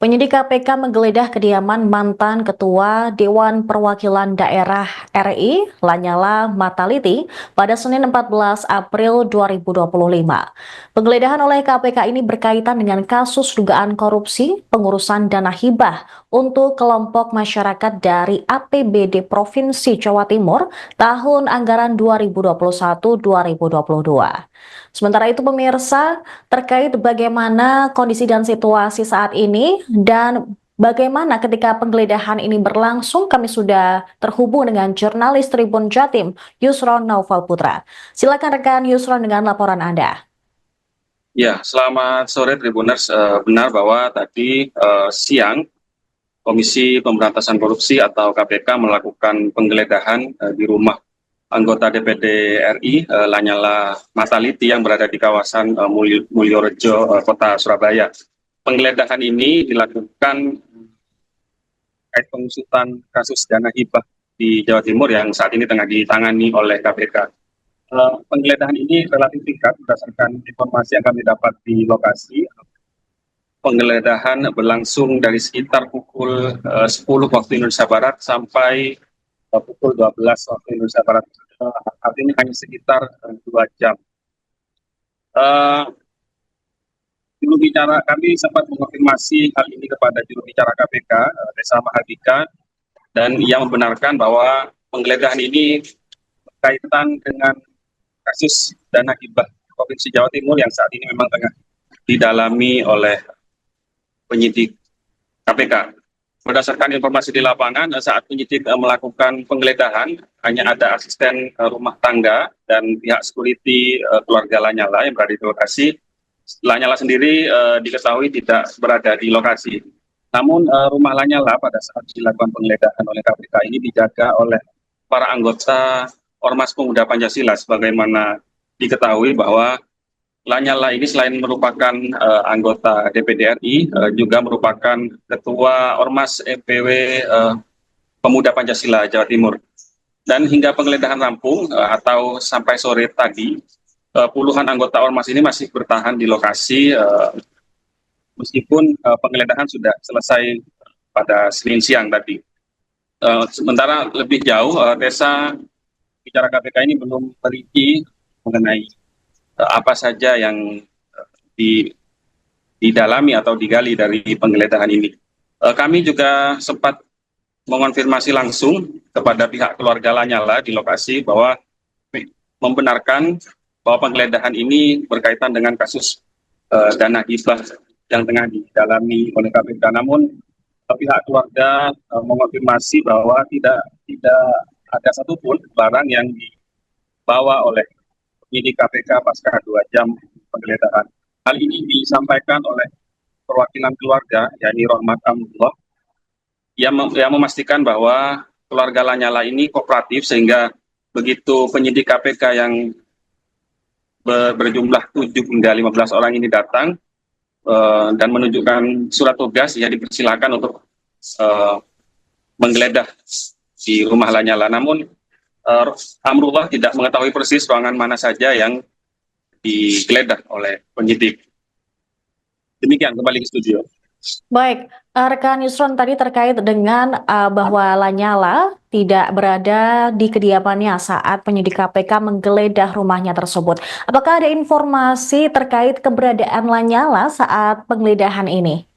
Penyidik KPK menggeledah kediaman mantan Ketua Dewan Perwakilan Daerah RI, Lanyala Mataliti, pada Senin 14 April 2025. Penggeledahan oleh KPK ini berkaitan dengan kasus dugaan korupsi pengurusan dana hibah untuk kelompok masyarakat dari APBD Provinsi Jawa Timur tahun anggaran 2021-2022. Sementara itu pemirsa, terkait bagaimana kondisi dan situasi saat ini dan bagaimana ketika penggeledahan ini berlangsung, kami sudah terhubung dengan jurnalis Tribun Jatim, Yusron Naufal Putra. Silakan rekan Yusron dengan laporan Anda. Ya, selamat sore Tribuners. Benar bahwa tadi siang Komisi Pemberantasan Korupsi atau KPK melakukan penggeledahan di rumah anggota DPD RI Lanyala Mataliti yang berada di kawasan Mulyorejo, Kota Surabaya. Penggeledahan ini dilakukan terkait pengusutan kasus dana hibah di Jawa Timur yang saat ini tengah ditangani oleh KPK. Penggeledahan ini relatif singkat berdasarkan informasi yang kami dapat di lokasi. Penggeledahan berlangsung dari sekitar pukul 10 waktu Indonesia Barat sampai pukul 12 waktu Indonesia Barat. Artinya hanya sekitar 2 jam. Juru bicara kami sempat mengonfirmasi hal ini kepada juru bicara KPK, Desa Mahardika, dan ia membenarkan bahwa penggeledahan ini berkaitan dengan kasus dana hibah Provinsi Jawa Timur yang saat ini memang tengah didalami oleh penyidik KPK. Berdasarkan informasi di lapangan, saat penyidik melakukan penggeledahan, hanya ada asisten rumah tangga dan pihak security keluarga Lanyala yang berada di lokasi. Lanyala sendiri diketahui tidak berada di lokasi. Namun rumah Lanyala pada saat dilakukan penggeledahan oleh KPK ini dijaga oleh para anggota Ormas Pemuda Pancasila, sebagaimana diketahui bahwa Lanyala ini selain merupakan anggota DPD RI, juga merupakan Ketua Ormas EPW Pemuda Pancasila Jawa Timur. Dan hingga penggeledahan rampung atau sampai sore tadi, puluhan anggota Ormas ini masih bertahan di lokasi, meskipun penggeledahan sudah selesai pada Senin siang tadi. Sementara lebih jauh, Desa bicara KPK ini belum merinci mengenai apa saja yang didalami atau digali dari penggeledahan ini. Kami juga sempat mengonfirmasi langsung kepada pihak keluarga Lanyala di lokasi bahwa membenarkan bahwa penggeledahan ini berkaitan dengan kasus dana hibah yang tengah didalami oleh KPK. Namun pihak keluarga mengonfirmasi bahwa tidak ada satupun barang yang dibawa oleh penyidik KPK pasca 2 jam penggeledahan. Hal ini disampaikan oleh perwakilan keluarga, yakni Rohmat Amrullah, yang memastikan bahwa keluarga Lanyala ini kooperatif sehingga begitu penyidik KPK yang berjumlah 7 hingga 15 orang ini datang dan menunjukkan surat tugas, ya dipersilakan untuk menggeledah di rumah Lanyala. Namun Amrullah tidak mengetahui persis ruangan mana saja yang digeledah oleh penyidik. Demikian, kembali ke studio. Baik, rekan Yusron tadi terkait dengan bahwa Lanyala tidak berada di kediamannya saat penyidik KPK menggeledah rumahnya tersebut. Apakah ada informasi terkait keberadaan Lanyala saat penggeledahan ini?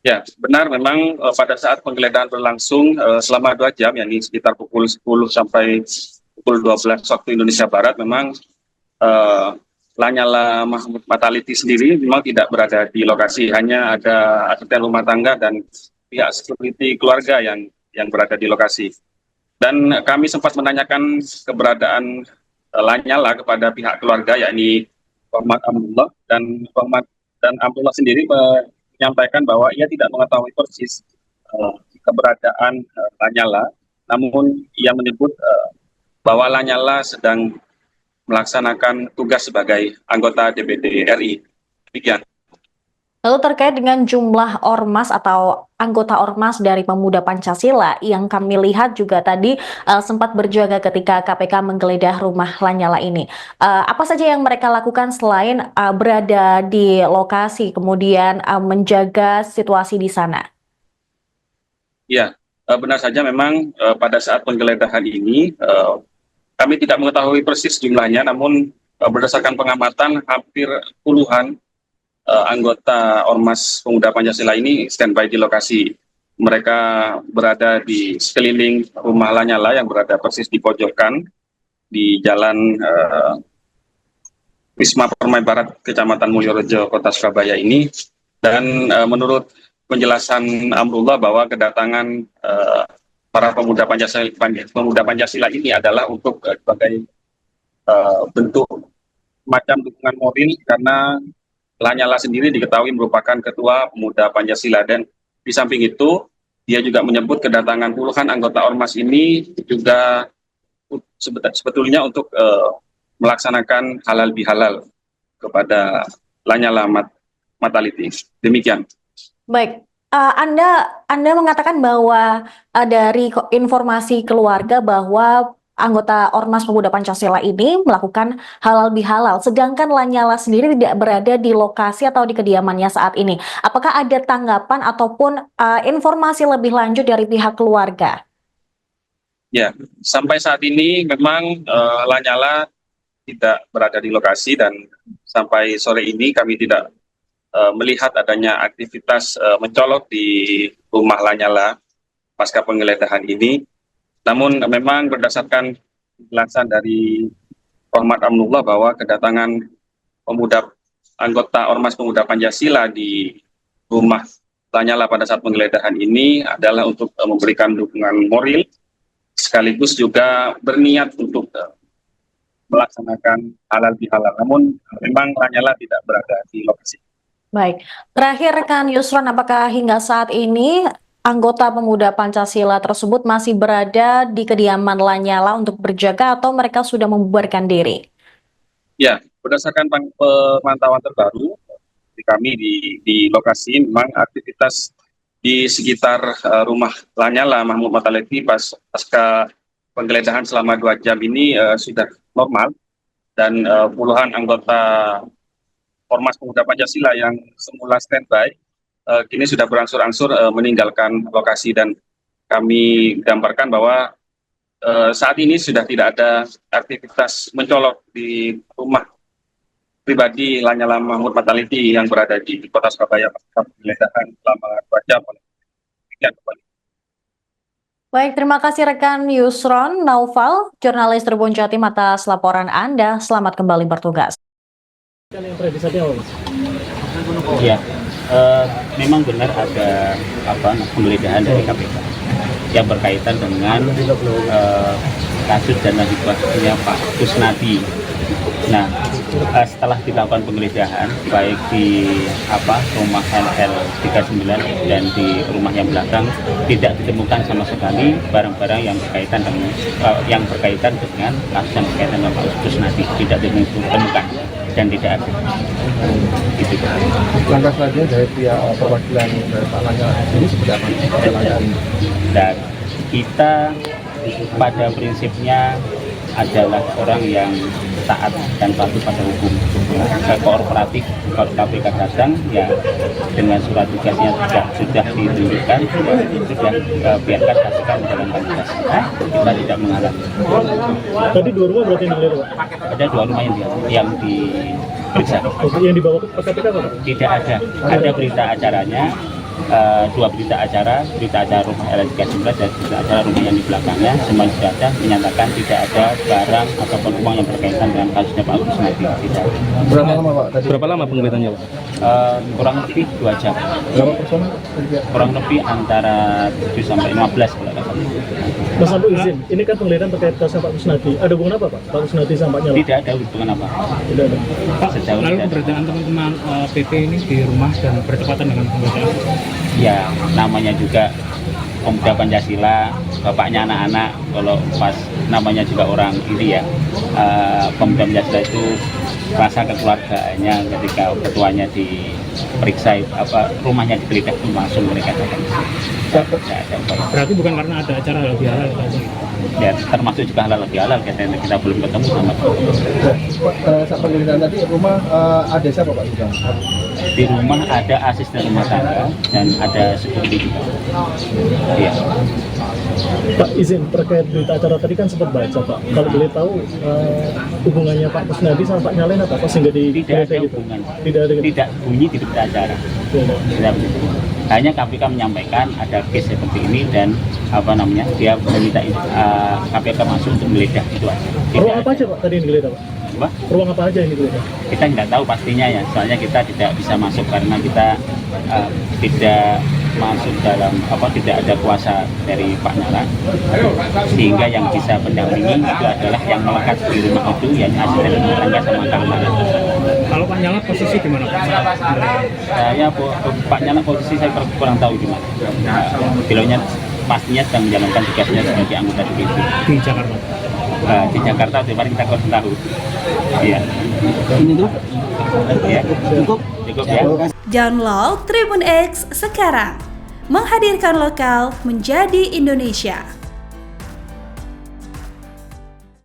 Ya, benar memang pada saat penggeledahan berlangsung selama 2 jam, yakni sekitar pukul 10 sampai pukul 12 waktu Indonesia Barat, memang Lanyala Mataliti sendiri memang tidak berada di lokasi, hanya ada asisten rumah tangga dan pihak security keluarga yang berada di lokasi. Dan kami sempat menanyakan keberadaan Lanyala kepada pihak keluarga, yakni Rohmat Amrullah, dan Amrullah sendiri menyampaikan bahwa ia tidak mengetahui persis keberadaan Lanyala, namun ia menyebut bahwa Lanyala sedang melaksanakan tugas sebagai anggota DPD RI. Demikian. Lalu terkait dengan jumlah ormas atau anggota ormas dari Pemuda Pancasila yang kami lihat juga tadi sempat berjaga ketika KPK menggeledah rumah Lanyala ini. Apa saja yang mereka lakukan selain berada di lokasi, kemudian menjaga situasi di sana? Ya, benar saja memang pada saat penggeledahan ini kami tidak mengetahui persis jumlahnya, namun berdasarkan pengamatan hampir puluhan anggota Ormas Pemuda Pancasila ini standby di lokasi. Mereka berada di sekeliling rumah Lanyala yang berada persis di pojokan di Jalan Wisma Permai Barat, Kecamatan Mulyorejo, Kota Surabaya ini. Dan menurut penjelasan Amrullah bahwa kedatangan para pemuda Pancasila ini adalah untuk sebagai bentuk macam dukungan moral, karena Lanyala sendiri diketahui merupakan ketua Pemuda Pancasila, dan di samping itu dia juga menyebut kedatangan puluhan anggota ormas ini juga sebetulnya untuk melaksanakan halal bihalal kepada Lanyala Mataliti. Demikian. Baik, Anda mengatakan bahwa dari informasi keluarga bahwa anggota Ormas Pemuda Pancasila ini melakukan halal bihalal, sedangkan Lanyala sendiri tidak berada di lokasi atau di kediamannya saat ini. Apakah ada tanggapan ataupun informasi lebih lanjut dari pihak keluarga? Ya, sampai saat ini memang Lanyala tidak berada di lokasi, dan sampai sore ini kami tidak melihat adanya aktivitas mencolok di rumah Lanyala pasca penggeledahan ini. Namun memang berdasarkan penjelasan dari Muhammad Amnullah bahwa kedatangan anggota Ormas Pemuda Pancasila di rumah Lanyala pada saat penggeledahan ini adalah untuk memberikan dukungan moral, sekaligus juga berniat untuk melaksanakan halal bihalal. Namun memang Lanyala tidak berada di lokasi. Baik, terakhir rekan Yusron, apakah hingga saat ini anggota Pemuda Pancasila tersebut masih berada di kediaman Lanyala untuk berjaga atau mereka sudah membubarkan diri? Ya, berdasarkan pemantauan terbaru di kami di lokasi, memang aktivitas di sekitar rumah Lanyala Mahmud Mataliti pasca penggeledahan selama 2 jam ini sudah normal, dan puluhan anggota Ormas Pemuda Pancasila yang semula standby kini sudah berangsur-angsur meninggalkan lokasi, dan kami gambarkan bahwa saat ini sudah tidak ada aktivitas mencolok di rumah pribadi Lanyala Mahmud Mataliti yang berada di Kota Surabaya pasca penggeledahan selama 2 jam. Baik, terima kasih rekan Yusron Naufal, jurnalis Tribun Jatim atas laporan Anda. Selamat kembali bertugas. Ya, memang benar ada penggeledahan dari KPK yang berkaitan dengan kasus dana hibahnya Pak Kusnadi. Nah, setelah dilakukan penggeledahan baik di rumah LL 39 dan di rumah yang belakang, tidak ditemukan sama sekali barang-barang yang berkaitan dengan kasus yang berkaitan dengan Pak Kusnadi, tidak ditemukan dan tidak ada. Gitu. Langkah selanjutnya dari pihak perwakilan dari Pak Lanyala ini seperti apa? Dan kita pada prinsipnya adalah orang yang taat dan patuh pada hukum. Kooperatif, kalau KPK datang ya dengan surat tugasnya sudah ditunjukkan, sudah biarkan KPK menjalankan tugas. Kita tidak menghalangi. Tadi 2 rumah berarti yang dilihat, Pak? Ada 2 rumah yang diperiksa. Yang dibawa ke KPK apa? Tidak ada. Ada berita acaranya. 2 berita acara rumah LL39 dan berita acara rumah yang di belakangnya, semua sudah ada, menyatakan tidak ada barang ataupun uang yang berkaitan dengan kasusnya Pak Kusnadi. Tidak. Berapa lama, Pak? Tadi? Berapa lama penggeledahannya, Pak? Kurang lebih 2 jam. Berapa personel? Kurang lebih antara 7 sampai 15 kalau nggak salah. Mas Abdul izin, ini kan penggeledahan terkait kasus Pak Kusnadi. Ada hubungan apa, Pak? Pak Kusnadi sama Pak Nyala? Tidak ada hubungan apa. Tidak ada. Pak, Sejauh lalu tidak ada. keberadaan teman-teman PP ini di rumah dan bertepatan dengan penggeledahan? Ya, namanya juga Pemuda Pancasila, bapaknya anak-anak, kalau pas namanya juga orang ini ya, Pemuda Pancasila itu rasa kekeluargaannya ketika ketuanya diperiksa rumahnya digeledah langsung mereka datang. Tidak ada upaya. Berarti bukan karena ada acara halal bihalal tadi. Ya, termasuk juga halal bihalal kita belum ketemu sama Saat penggeledahan tadi rumah ada siapa Pak? di rumah ada asisten rumah tangga dan ada security juga. Iya. Pak, izin terkait berita acara tadi kan sempat baca Pak. Kalau boleh tahu hubungannya Pak Kusnadi sama Pak Nyalen apa? Pas sehingga Tidak ada hubungan. Tidak Bunyi di berita acara. Tidak begitu. Hanya KPK menyampaikan ada case seperti ini dan dia meminta KPK masuk untuk menggeledah itu aja. Ruang apa aja Pak tadi yang digeledah Pak? Apa? Ruang apa aja yang digeledah? Kita tidak tahu pastinya ya, soalnya kita tidak bisa masuk karena kita tidak masuk dalam tidak ada kuasa dari Pak Nyala, sehingga yang bisa mendampingi itu adalah yang melekat di rumah itu, yang asisten rumah tangga sama Kang Nyala. Kalau Pak Nyala posisi di mana Pak? Pak Nyala posisi saya kurang tahu di mana. Beliaunya pastinya sedang menjalankan tugasnya sebagai anggota DPD Di Jakarta. di Jakarta. Kemarin kita kurang tahu. Iya. Ini tuh Ya. cukup. Cukup ya. Download Tribun X sekarang. Menghadirkan lokal menjadi Indonesia.